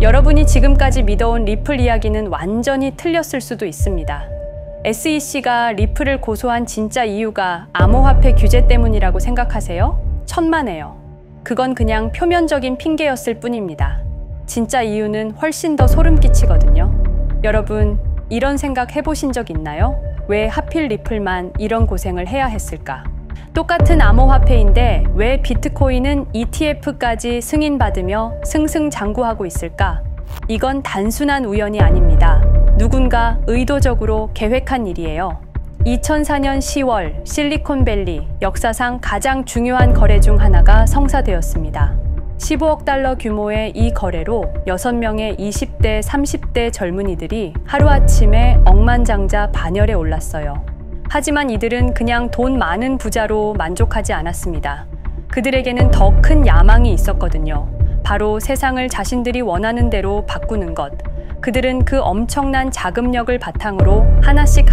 여러분이 지금까지 믿어온 리플 이야기는 완전히 틀렸을 수도 있습니다. SEC가 리플을 고소한 진짜 이유가 암호화폐 규제 때문이라고 생각하세요? 천만에요. 그건 그냥 표면적인 핑계였을 뿐입니다. 진짜 이유는 훨씬 더 소름 끼치거든요. 여러분, 이런 생각 해보신 적 있나요? 왜 하필 리플만 이런 고생을 해야 했을까? 똑같은 암호화폐인데 왜 비트코인은 ETF까지 승인받으며 승승장구하고 있을까? 이건 단순한 우연이 아닙니다. 누군가 의도적으로 계획한 일이에요. 2004년 10월 실리콘밸리 역사상 가장 중요한 거래 중 하나가 성사되었습니다. 15억 달러 규모의 이 거래로 6명의 20대, 30대 젊은이들이 하루아침에 억만장자 반열에 올랐어요. 하지만 이들은 그냥 돈 많은 부자로 만족하지 않았습니다. 그들에게는 더 큰 야망이 있었거든요. 바로 세상을 자신들이 원하는 대로 바꾸는 것. 그들은 그 엄청난 자금력을 바탕으로 하나씩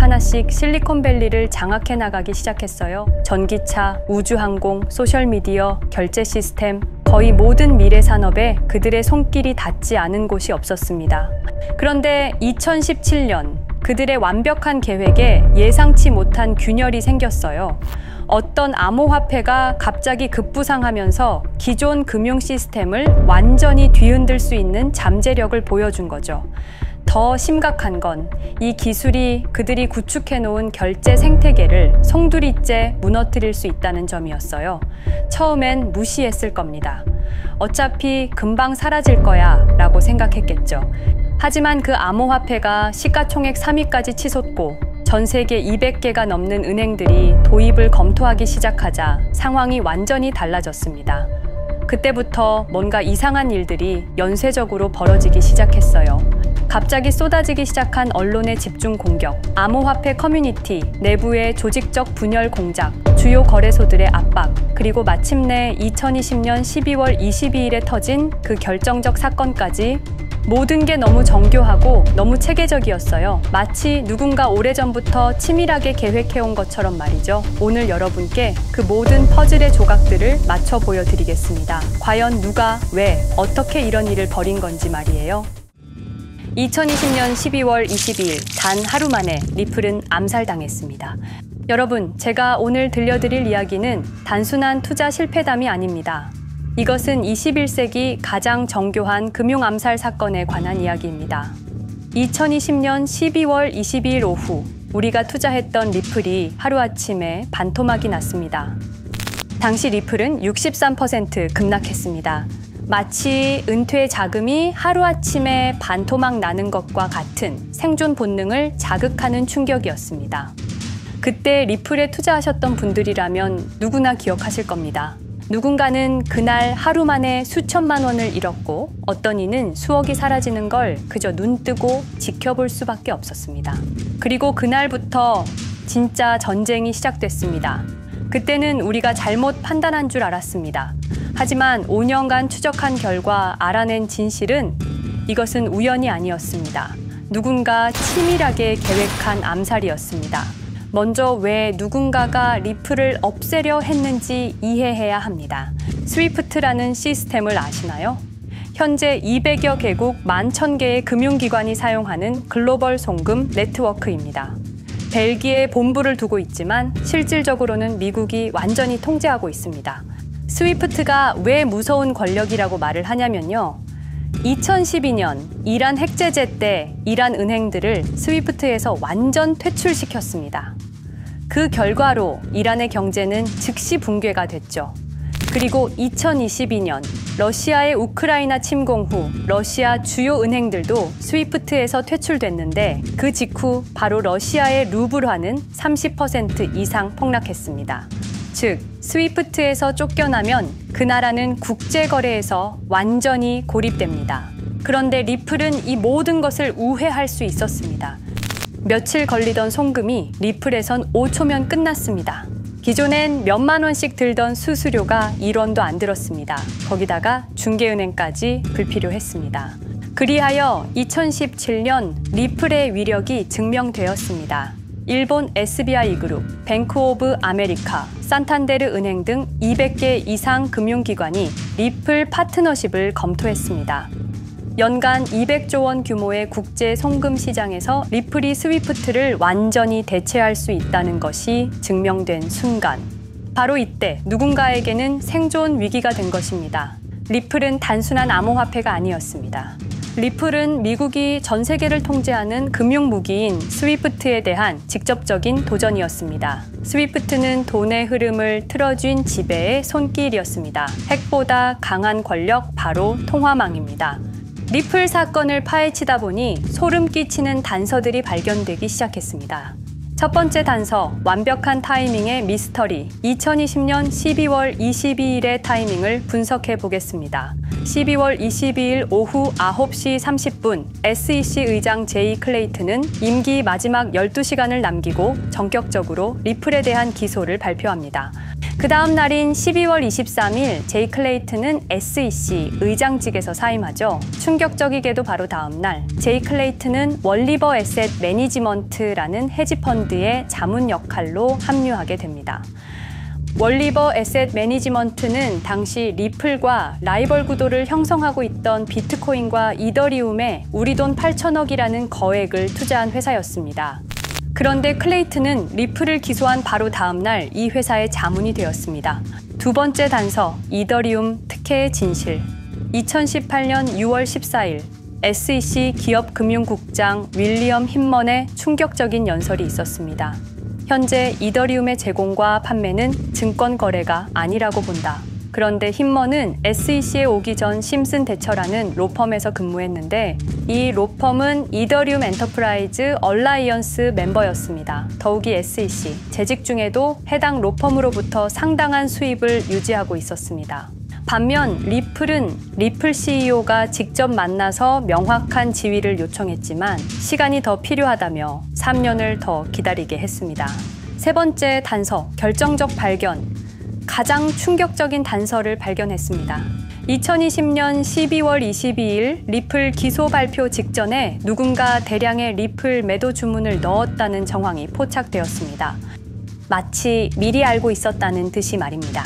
실리콘밸리를 장악해 나가기 시작했어요. 전기차, 우주항공, 소셜미디어, 결제 시스템, 거의 모든 미래 산업에 그들의 손길이 닿지 않은 곳이 없었습니다. 그런데 2017년 그들의 완벽한 계획에 예상치 못한 균열이 생겼어요. 어떤 암호화폐가 갑자기 급부상하면서 기존 금융 시스템을 완전히 뒤흔들 수 있는 잠재력을 보여준 거죠. 더 심각한 건 이 기술이 그들이 구축해놓은 결제 생태계를 송두리째 무너뜨릴 수 있다는 점이었어요. 처음엔 무시했을 겁니다. 어차피 금방 사라질 거야 라고 생각했겠죠. 하지만 그 암호화폐가 시가총액 3위까지 치솟고 전 세계 200개가 넘는 은행들이 도입을 검토하기 시작하자 상황이 완전히 달라졌습니다. 그때부터 뭔가 이상한 일들이 연쇄적으로 벌어지기 시작했어요. 갑자기 쏟아지기 시작한 언론의 집중 공격, 암호화폐 커뮤니티 내부의 조직적 분열 공작, 주요 거래소들의 압박, 그리고 마침내 2020년 12월 22일에 터진 그 결정적 사건까지 모든 게 너무 정교하고 너무 체계적이었어요. 마치 누군가 오래전부터 치밀하게 계획해온 것처럼 말이죠. 오늘 여러분께 그 모든 퍼즐의 조각들을 맞춰 보여드리겠습니다. 과연 누가, 왜, 어떻게 이런 일을 벌인 건지 말이에요. 2020년 12월 22일 단 하루 만에 리플은 암살당했습니다. 여러분, 제가 오늘 들려드릴 이야기는 단순한 투자 실패담이 아닙니다. 이것은 21세기 가장 정교한 금융 암살 사건에 관한 이야기입니다. 2020년 12월 22일 오후 우리가 투자했던 리플이 하루아침에 반토막이 났습니다. 당시 리플은 63% 급락했습니다. 마치 은퇴 자금이 하루아침에 반토막 나는 것과 같은 생존 본능을 자극하는 충격이었습니다. 그때 리플에 투자하셨던 분들이라면 누구나 기억하실 겁니다. 누군가는 그날 하루 만에 수천만 원을 잃었고 어떤 이는 수억이 사라지는 걸 그저 눈 뜨고 지켜볼 수밖에 없었습니다. 그리고 그날부터 진짜 전쟁이 시작됐습니다. 그때는 우리가 잘못 판단한 줄 알았습니다. 하지만 5년간 추적한 결과 알아낸 진실은 이것은 우연이 아니었습니다. 누군가 치밀하게 계획한 암살이었습니다. 먼저 왜 누군가가 리플을 없애려 했는지 이해해야 합니다. 스위프트라는 시스템을 아시나요? 현재 200여 개국 11,000개의 금융기관이 사용하는 글로벌 송금 네트워크입니다. 벨기에에 본부를 두고 있지만 실질적으로는 미국이 완전히 통제하고 있습니다. 스위프트가 왜 무서운 권력이라고 말을 하냐면요. 2012년 이란 핵제재 때 이란 은행들을 스위프트에서 완전 퇴출시켰습니다. 그 결과로 이란의 경제는 즉시 붕괴가 됐죠. 그리고 2022년 러시아의 우크라이나 침공 후 러시아 주요 은행들도 스위프트에서 퇴출됐는데 그 직후 바로 러시아의 루블화는 30% 이상 폭락했습니다. 즉, 스위프트에서 쫓겨나면 그 나라는 국제거래에서 완전히 고립됩니다. 그런데 리플은 이 모든 것을 우회할 수 있었습니다. 며칠 걸리던 송금이 리플에선 5초면 끝났습니다. 기존엔 몇만 원씩 들던 수수료가 1원도 안 들었습니다. 거기다가 중개은행까지 불필요했습니다. 그리하여 2017년 리플의 위력이 증명되었습니다. 일본 SBI 그룹, 뱅크 오브 아메리카, 산탄데르 은행 등 200개 이상 금융기관이 리플 파트너십을 검토했습니다. 연간 200조 원 규모의 국제 송금 시장에서 리플이 스위프트를 완전히 대체할 수 있다는 것이 증명된 순간, 바로 이때 누군가에게는 생존 위기가 된 것입니다. 리플은 단순한 암호화폐가 아니었습니다. 리플은 미국이 전 세계를 통제하는 금융무기인 스위프트에 대한 직접적인 도전이었습니다. 스위프트는 돈의 흐름을 틀어쥔 지배의 손길이었습니다. 핵보다 강한 권력, 바로 통화망입니다. 리플 사건을 파헤치다 보니 소름 끼치는 단서들이 발견되기 시작했습니다. 첫 번째 단서, 완벽한 타이밍의 미스터리. 2020년 12월 22일의 타이밍을 분석해 보겠습니다. 12월 22일 오후 9시 30분, SEC 의장 제이 클레이튼은 임기 마지막 12시간을 남기고 전격적으로 리플에 대한 기소를 발표합니다. 그 다음 날인 12월 23일, 제이 클레이튼은 SEC 의장직에서 사임하죠. 충격적이게도 바로 다음 날, 제이 클레이튼은 월리버 에셋 매니지먼트라는 헤지펀드의 자문 역할로 합류하게 됩니다. 월리버 에셋 매니지먼트는 당시 리플과 라이벌 구도를 형성하고 있던 비트코인과 이더리움에 우리 돈 8천억이라는 거액을 투자한 회사였습니다. 그런데 클레이튼은 리플을 기소한 바로 다음 날 이 회사의 자문이 되었습니다. 두 번째 단서, 이더리움 특혜의 진실. 2018년 6월 14일, SEC 기업금융국장 윌리엄 힌먼의 충격적인 연설이 있었습니다. 현재 이더리움의 제공과 판매는 증권 거래가 아니라고 본다. 그런데 힌먼은 SEC에 오기 전 심슨 대처라는 로펌에서 근무했는데 이 로펌은 이더리움 엔터프라이즈 얼라이언스 멤버였습니다. 더욱이 SEC 재직 중에도 해당 로펌으로부터 상당한 수입을 유지하고 있었습니다. 반면 리플은 리플 CEO가 직접 만나서 명확한 지위를 요청했지만 시간이 더 필요하다며 3년을 더 기다리게 했습니다. 세 번째 단서, 결정적 발견. 가장 충격적인 단서를 발견했습니다. 2020년 12월 22일 리플 기소 발표 직전에 누군가 대량의 리플 매도 주문을 넣었다는 정황이 포착되었습니다. 마치 미리 알고 있었다는 듯이 말입니다.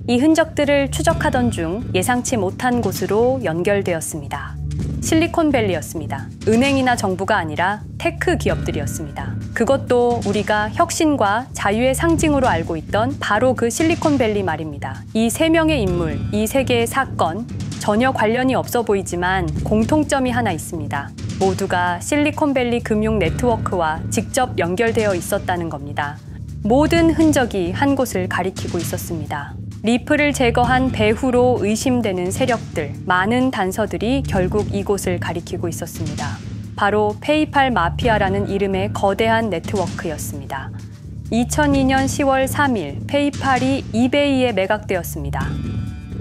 이 흔적들을 추적하던 중 예상치 못한 곳으로 연결되었습니다. 실리콘밸리였습니다. 은행이나 정부가 아니라 테크 기업들이었습니다. 그것도 우리가 혁신과 자유의 상징으로 알고 있던 바로 그 실리콘밸리 말입니다. 이 세 명의 인물, 이 세 개의 사건, 전혀 관련이 없어 보이지만 공통점이 하나 있습니다. 모두가 실리콘밸리 금융 네트워크와 직접 연결되어 있었다는 겁니다. 모든 흔적이 한 곳을 가리키고 있었습니다. 리플을 제거한 배후로 의심되는 세력들, 많은 단서들이 결국 이곳을 가리키고 있었습니다. 바로 페이팔 마피아라는 이름의 거대한 네트워크였습니다. 2002년 10월 3일 페이팔이 이베이에 매각되었습니다.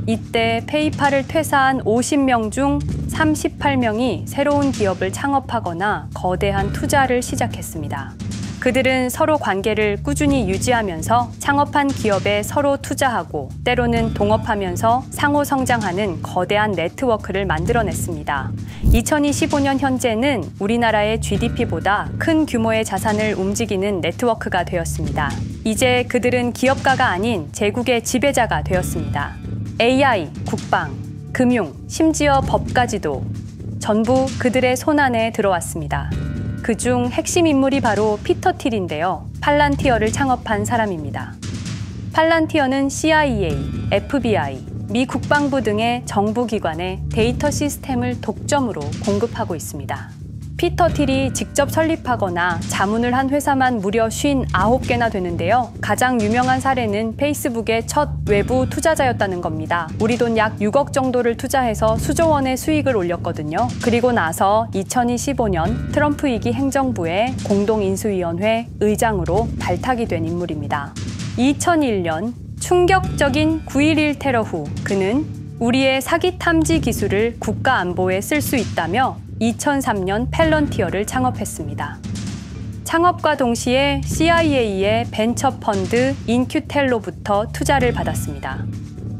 이때 페이팔을 퇴사한 50명 중 38명이 새로운 기업을 창업하거나 거대한 투자를 시작했습니다. 그들은 서로 관계를 꾸준히 유지하면서 창업한 기업에 서로 투자하고 때로는 동업하면서 상호 성장하는 거대한 네트워크를 만들어냈습니다. 2025년 현재는 우리나라의 GDP보다 큰 규모의 자산을 움직이는 네트워크가 되었습니다. 이제 그들은 기업가가 아닌 제국의 지배자가 되었습니다. AI, 국방, 금융, 심지어 법까지도 전부 그들의 손안에 들어왔습니다. 그중 핵심 인물이 바로 피터 틸인데요. 팔란티어를 창업한 사람입니다. 팔란티어는 CIA, FBI, 미 국방부 등의 정부기관에 데이터 시스템을 독점으로 공급하고 있습니다. 피터 틸이 직접 설립하거나 자문을 한 회사만 무려 59개나 되는데요. 가장 유명한 사례는 페이스북의 첫 외부 투자자였다는 겁니다. 우리 돈 약 6억 정도를 투자해서 수조 원의 수익을 올렸거든요. 그리고 나서 2025년 트럼프 2기 행정부의 공동인수위원회 의장으로 발탁이 된 인물입니다. 2001년 충격적인 9.11 테러 후 그는 우리의 사기 탐지 기술을 국가 안보에 쓸 수 있다며 2003년 팰런티어를 창업했습니다. 창업과 동시에 CIA의 벤처 펀드 인큐텔로부터 투자를 받았습니다.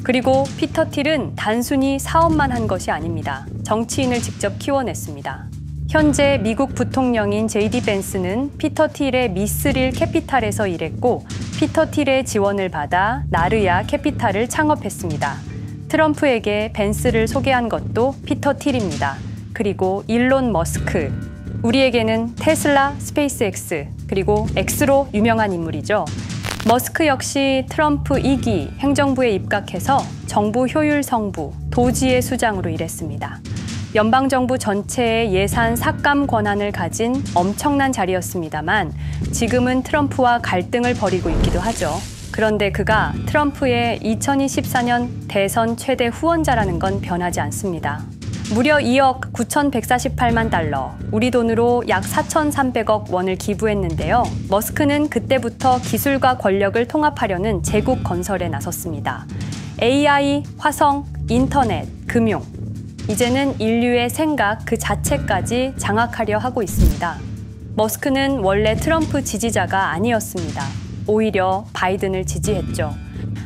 그리고 피터 틸은 단순히 사업만 한 것이 아닙니다. 정치인을 직접 키워냈습니다. 현재 미국 부통령인 JD 벤스는 피터 틸의 미스릴 캐피탈에서 일했고 피터 틸의 지원을 받아 나르야 캐피탈을 창업했습니다. 트럼프에게 벤츠를 소개한 것도 피터 틸입니다. 그리고 일론 머스크, 우리에게는 테슬라, 스페이스X, 그리고 X로 유명한 인물이죠. 머스크 역시 트럼프 2기 행정부에 입각해서 정부 효율 성부, 도지의 수장으로 일했습니다. 연방정부 전체의 예산 삭감 권한을 가진 엄청난 자리였습니다만 지금은 트럼프와 갈등을 벌이고 있기도 하죠. 그런데 그가 트럼프의 2024년 대선 최대 후원자라는 건 변하지 않습니다. 무려 2억 9,148만 달러, 우리 돈으로 약 4,300억 원을 기부했는데요. 머스크는 그때부터 기술과 권력을 통합하려는 제국 건설에 나섰습니다. AI, 화성, 인터넷, 금융, 이제는 인류의 생각 그 자체까지 장악하려 하고 있습니다. 머스크는 원래 트럼프 지지자가 아니었습니다. 오히려 바이든을 지지했죠.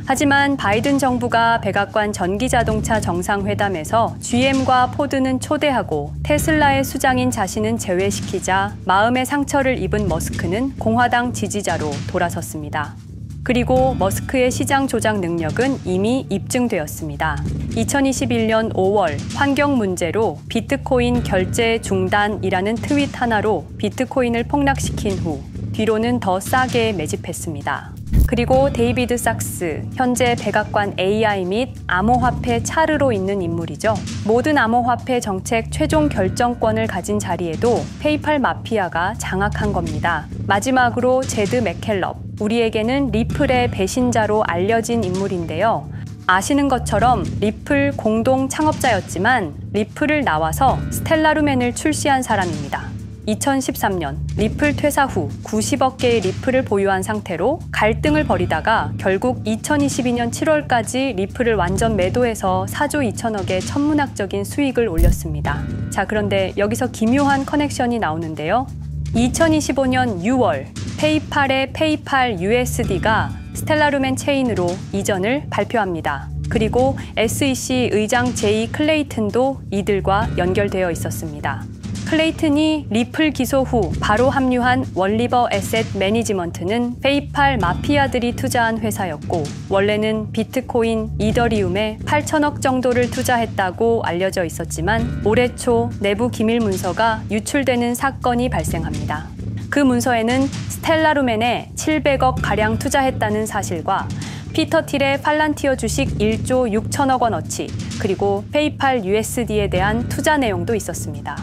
하지만 바이든 정부가 백악관 전기자동차 정상회담에서 GM과 포드는 초대하고 테슬라의 수장인 자신은 제외시키자 마음의 상처를 입은 머스크는 공화당 지지자로 돌아섰습니다. 그리고 머스크의 시장 조작 능력은 이미 입증되었습니다. 2021년 5월 환경 문제로 비트코인 결제 중단이라는 트윗 하나로 비트코인을 폭락시킨 후 뒤로는 더 싸게 매집했습니다. 그리고 데이비드 sak스, 현재 백악관 AI 및 암호화폐 차르로 있는 인물이죠. 모든 암호화폐 정책 최종 결정권을 가진 자리에도 페이팔 마피아가 장악한 겁니다. 마지막으로 제드 맥켈럽, 우리에게는 리플의 배신자로 알려진 인물인데요. 아시는 것처럼 리플 공동 창업자였지만 리플을 나와서 스텔라루멘을 출시한 사람입니다. 2013년 리플 퇴사 후 90억 개의 리플을 보유한 상태로 갈등을 벌이다가 결국 2022년 7월까지 리플을 완전 매도해서 4조 2천억의 천문학적인 수익을 올렸습니다. 자, 그런데 여기서 기묘한 커넥션이 나오는데요. 2025년 6월 페이팔의 페이팔 USD가 스텔라루멘 체인으로 이전을 발표합니다. 그리고 SEC 의장 제이 클레이튼도 이들과 연결되어 있었습니다. 클레이튼이 리플 기소 후 바로 합류한 월리버 에셋 매니지먼트는 페이팔 마피아들이 투자한 회사였고 원래는 비트코인, 이더리움에 8천억 정도를 투자했다고 알려져 있었지만 올해 초 내부 기밀 문서가 유출되는 사건이 발생합니다. 그 문서에는 스텔라루멘에 700억가량 투자했다는 사실과 피터 틸의 팔란티어 주식 1조 6천억 원어치, 그리고 페이팔 USD에 대한 투자 내용도 있었습니다.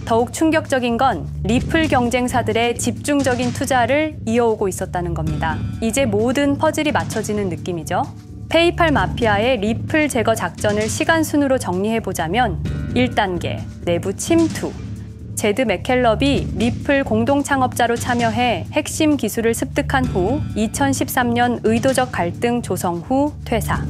더욱 충격적인 건 리플 경쟁사들의 집중적인 투자를 이어오고 있었다는 겁니다. 이제 모든 퍼즐이 맞춰지는 느낌이죠. 페이팔 마피아의 리플 제거 작전을 시간 순으로 정리해보자면 1단계, 내부 침투. 제드 맥켈럽이 리플 공동 창업자로 참여해 핵심 기술을 습득한 후 2013년 의도적 갈등 조성 후 퇴사.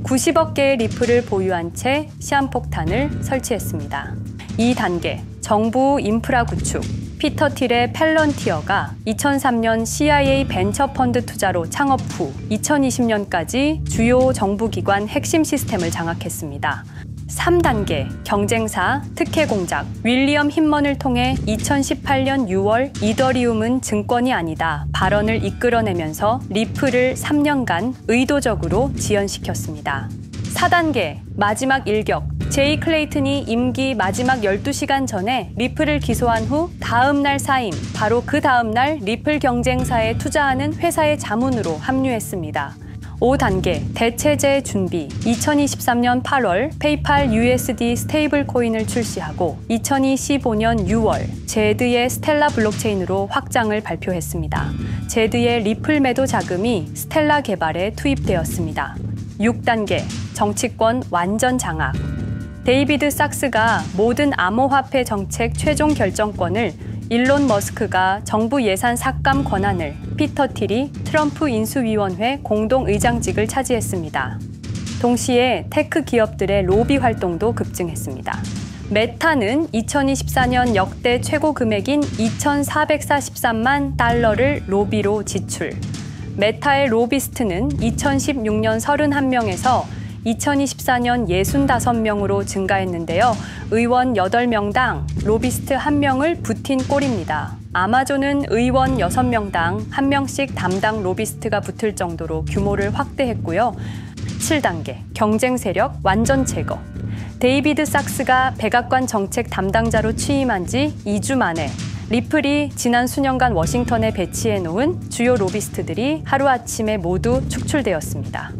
90억 개의 리플을 보유한 채 시한폭탄을 설치했습니다. 2단계, 정부 인프라 구축. 피터 틸의 팰런티어가 2003년 CIA 벤처 펀드 투자로 창업 후 2020년까지 주요 정부기관 핵심 시스템을 장악했습니다. 3단계, 경쟁사 특혜 공작. 윌리엄 힌먼을 통해 2018년 6월 이더리움은 증권이 아니다 발언을 이끌어내면서 리플을 3년간 의도적으로 지연시켰습니다. 4단계, 마지막 일격. 제이 클레이튼이 임기 마지막 12시간 전에 리플을 기소한 후 다음 날 사임, 바로 그 다음 날 리플 경쟁사에 투자하는 회사의 자문으로 합류했습니다. 5단계, 대체제 준비. 2023년 8월 페이팔 USD 스테이블 코인을 출시하고 2025년 6월 제드의 스텔라 블록체인으로 확장을 발표했습니다. 제드의 리플 매도 자금이 스텔라 개발에 투입되었습니다. 6단계, 정치권 완전 장악. 데이비드 sak스가 모든 암호화폐 정책 최종 결정권을, 일론 머스크가 정부 예산 삭감 권한을, 피터 틸이 트럼프 인수위원회 공동의장직을 차지했습니다. 동시에 테크 기업들의 로비 활동도 급증했습니다. 메타는 2024년 역대 최고 금액인 2,443만 달러를 로비로 지출. 메타의 로비스트는 2016년 31명에서 2024년 65명으로 증가했는데요. 의원 8명당 로비스트 1명을 붙인 꼴입니다. 아마존은 의원 6명당 1명씩 담당 로비스트가 붙을 정도로 규모를 확대했고요. 17단계, 경쟁 세력 완전 제거. 데이비드 sak스가 백악관 정책 담당자로 취임한 지 2주 만에 리플이 지난 수년간 워싱턴에 배치해 놓은 주요 로비스트들이 하루아침에 모두 축출되었습니다.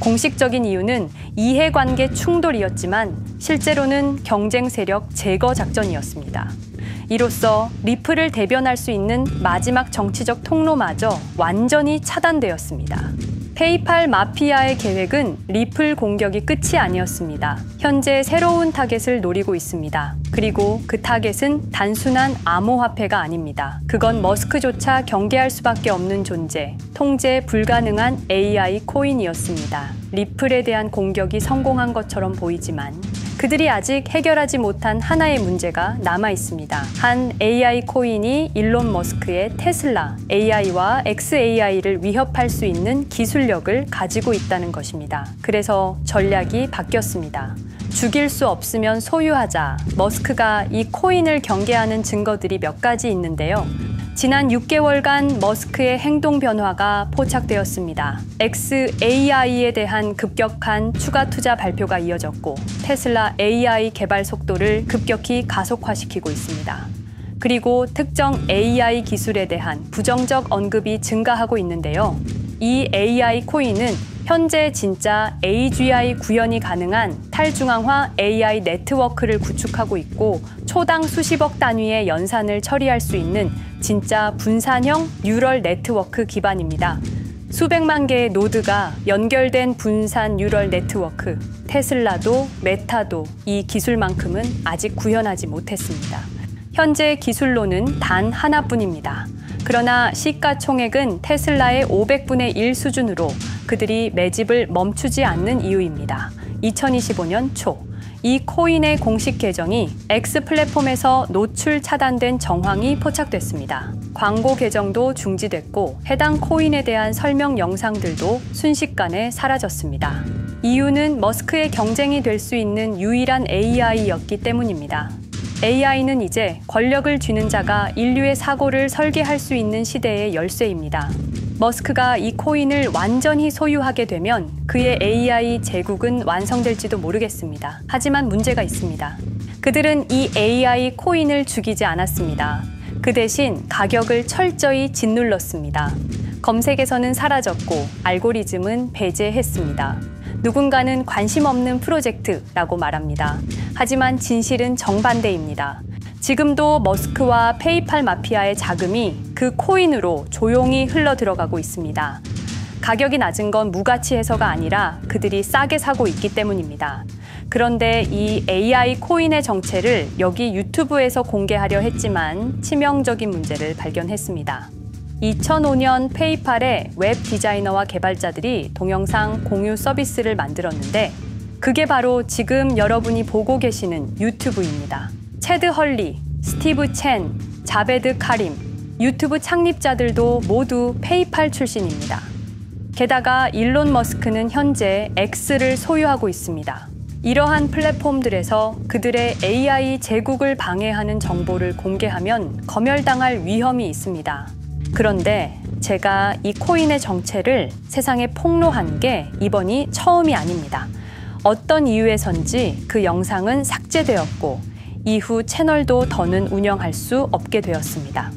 공식적인 이유는 이해관계 충돌이었지만 실제로는 경쟁 세력 제거 작전이었습니다. 이로써 리플을 대변할 수 있는 마지막 정치적 통로마저 완전히 차단되었습니다. 페이팔 마피아의 계획은 리플 공격이 끝이 아니었습니다. 현재 새로운 타겟을 노리고 있습니다. 그리고 그 타겟은 단순한 암호화폐가 아닙니다. 그건 머스크조차 경계할 수밖에 없는 존재, 통제 불가능한 AI 코인이었습니다. 리플에 대한 공격이 성공한 것처럼 보이지만 그들이 아직 해결하지 못한 하나의 문제가 남아 있습니다. 한 AI 코인이 일론 머스크의 테슬라 AI와 XAI를 위협할 수 있는 기술력을 가지고 있다는 것입니다. 그래서 전략이 바뀌었습니다. 죽일 수 없으면 소유하자. 머스크가 이 코인을 경계하는 증거들이 몇 가지 있는데요. 지난 6개월간 머스크의 행동 변화가 포착되었습니다. XAI에 대한 급격한 추가 투자 발표가 이어졌고 테슬라 AI 개발 속도를 급격히 가속화시키고 있습니다. 그리고 특정 AI 기술에 대한 부정적 언급이 증가하고 있는데요. 이 AI 코인은 현재 진짜 AGI 구현이 가능한 탈중앙화 AI 네트워크를 구축하고 있고 초당 수십억 단위의 연산을 처리할 수 있는 진짜 분산형 뉴럴 네트워크 기반입니다. 수백만 개의 노드가 연결된 분산 뉴럴 네트워크, 테슬라도 메타도 이 기술만큼은 아직 구현하지 못했습니다. 현재 기술로는 단 하나뿐입니다. 그러나 시가총액은 테슬라의 500분의 1 수준으로 그들이 매집을 멈추지 않는 이유입니다. 2025년 초, 이 코인의 공식 계정이 X 플랫폼에서 노출 차단된 정황이 포착됐습니다. 광고 계정도 중지됐고 해당 코인에 대한 설명 영상들도 순식간에 사라졌습니다. 이유는 머스크의 경쟁이 될 수 있는 유일한 AI였기 때문입니다. AI는 이제 권력을 쥐는 자가 인류의 사고를 설계할 수 있는 시대의 열쇠입니다. 머스크가 이 코인을 완전히 소유하게 되면 그의 AI 제국은 완성될지도 모르겠습니다. 하지만 문제가 있습니다. 그들은 이 AI 코인을 죽이지 않았습니다. 그 대신 가격을 철저히 짓눌렀습니다. 검색에서는 사라졌고 알고리즘은 배제했습니다. 누군가는 관심 없는 프로젝트라고 말합니다. 하지만 진실은 정반대입니다. 지금도 머스크와 페이팔 마피아의 자금이 그 코인으로 조용히 흘러 들어가고 있습니다. 가격이 낮은 건 무가치해서가 아니라 그들이 싸게 사고 있기 때문입니다. 그런데 이 AI 코인의 정체를 여기 유튜브에서 공개하려 했지만 치명적인 문제를 발견했습니다. 2005년 페이팔의 웹 디자이너와 개발자들이 동영상 공유 서비스를 만들었는데 그게 바로 지금 여러분이 보고 계시는 유튜브입니다. 체드 헐리, 스티브 첸, 자베드 카림, 유튜브 창립자들도 모두 페이팔 출신입니다. 게다가 일론 머스크는 현재 X를 소유하고 있습니다. 이러한 플랫폼들에서 그들의 AI 제국을 방해하는 정보를 공개하면 검열당할 위험이 있습니다. 그런데 제가 이 코인의 정체를 세상에 폭로한 게 이번이 처음이 아닙니다. 어떤 이유에선지 그 영상은 삭제되었고 이후 채널도 더는 운영할 수 없게 되었습니다.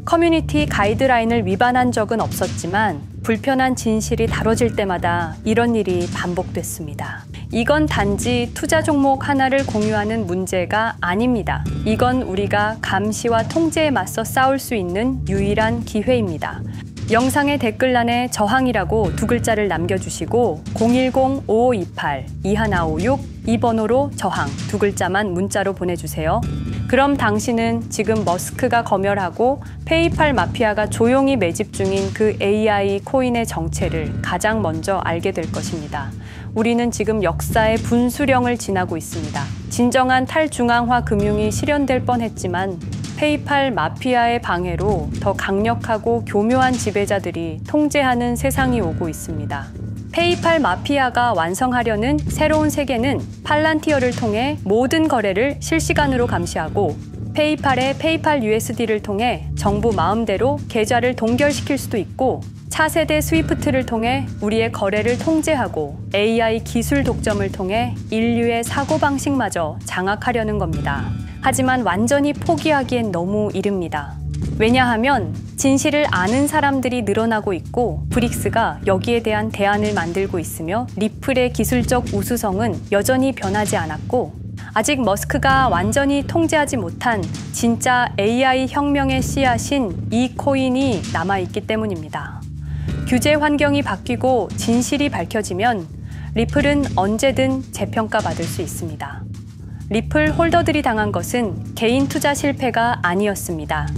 커뮤니티 가이드라인을 위반한 적은 없었지만 불편한 진실이 다뤄질 때마다 이런 일이 반복됐습니다. 이건 단지 투자 종목 하나를 공유하는 문제가 아닙니다. 이건 우리가 감시와 통제에 맞서 싸울 수 있는 유일한 기회입니다. 영상의 댓글란에 저항이라고 2글자를 남겨주시고 010-5528-2156 이 번호로 저항 2글자만 문자로 보내주세요. 그럼 당신은 지금 머스크가 검열하고 페이팔 마피아가 조용히 매집 중인 그 AI 코인의 정체를 가장 먼저 알게 될 것입니다. 우리는 지금 역사의 분수령을 지나고 있습니다. 진정한 탈중앙화 금융이 실현될 뻔했지만 페이팔 마피아의 방해로 더 강력하고 교묘한 지배자들이 통제하는 세상이 오고 있습니다. 페이팔 마피아가 완성하려는 새로운 세계는 팔란티어를 통해 모든 거래를 실시간으로 감시하고 페이팔의 페이팔 USD를 통해 정부 마음대로 계좌를 동결시킬 수도 있고 차세대 스위프트를 통해 우리의 거래를 통제하고 AI 기술 독점을 통해 인류의 사고방식마저 장악하려는 겁니다. 하지만 완전히 포기하기엔 너무 이릅니다. 왜냐하면 진실을 아는 사람들이 늘어나고 있고 브릭스가 여기에 대한 대안을 만들고 있으며 리플의 기술적 우수성은 여전히 변하지 않았고 아직 머스크가 완전히 통제하지 못한 진짜 AI 혁명의 씨앗인 이 코인이 남아있기 때문입니다. 규제 환경이 바뀌고 진실이 밝혀지면 리플은 언제든 재평가받을 수 있습니다. 리플 홀더들이 당한 것은 개인 투자 실패가 아니었습니다.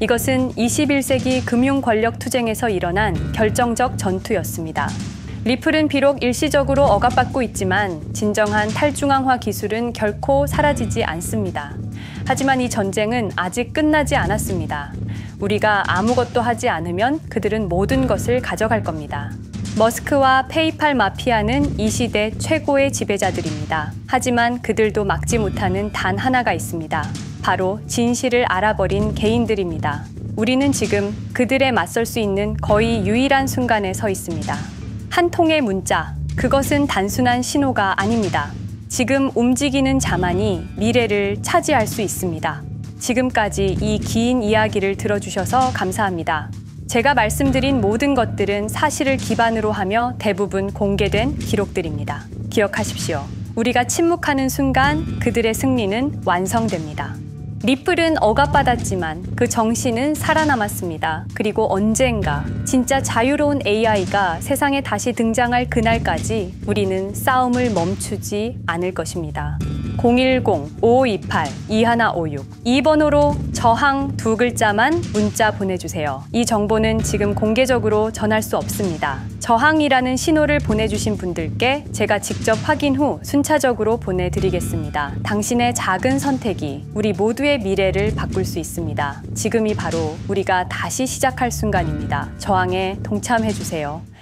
이것은 21세기 금융 권력 투쟁에서 일어난 결정적 전투였습니다. 리플은 비록 일시적으로 억압받고 있지만 진정한 탈중앙화 기술은 결코 사라지지 않습니다. 하지만 이 전쟁은 아직 끝나지 않았습니다. 우리가 아무것도 하지 않으면 그들은 모든 것을 가져갈 겁니다. 머스크와 페이팔 마피아는 이 시대 최고의 지배자들입니다. 하지만 그들도 막지 못하는 단 하나가 있습니다. 바로 진실을 알아버린 개인들입니다. 우리는 지금 그들에 맞설 수 있는 거의 유일한 순간에 서 있습니다. 한 통의 문자, 그것은 단순한 신호가 아닙니다. 지금 움직이는 자만이 미래를 차지할 수 있습니다. 지금까지 이 긴 이야기를 들어주셔서 감사합니다. 제가 말씀드린 모든 것들은 사실을 기반으로 하며 대부분 공개된 기록들입니다. 기억하십시오. 우리가 침묵하는 순간 그들의 승리는 완성됩니다. 리플은 억압받았지만 그 정신은 살아남았습니다. 그리고 언젠가 진짜 자유로운 AI가 세상에 다시 등장할 그날까지 우리는 싸움을 멈추지 않을 것입니다. 010-5528-2156 이 번호로 저항 두 글자만 문자 보내주세요. 이 정보는 지금 공개적으로 전할 수 없습니다. 저항이라는 신호를 보내주신 분들께 제가 직접 확인 후 순차적으로 보내드리겠습니다. 당신의 작은 선택이 우리 모두의 미래를 바꿀 수 있습니다. 지금이 바로 우리가 다시 시작할 순간입니다. 저항에 동참해주세요.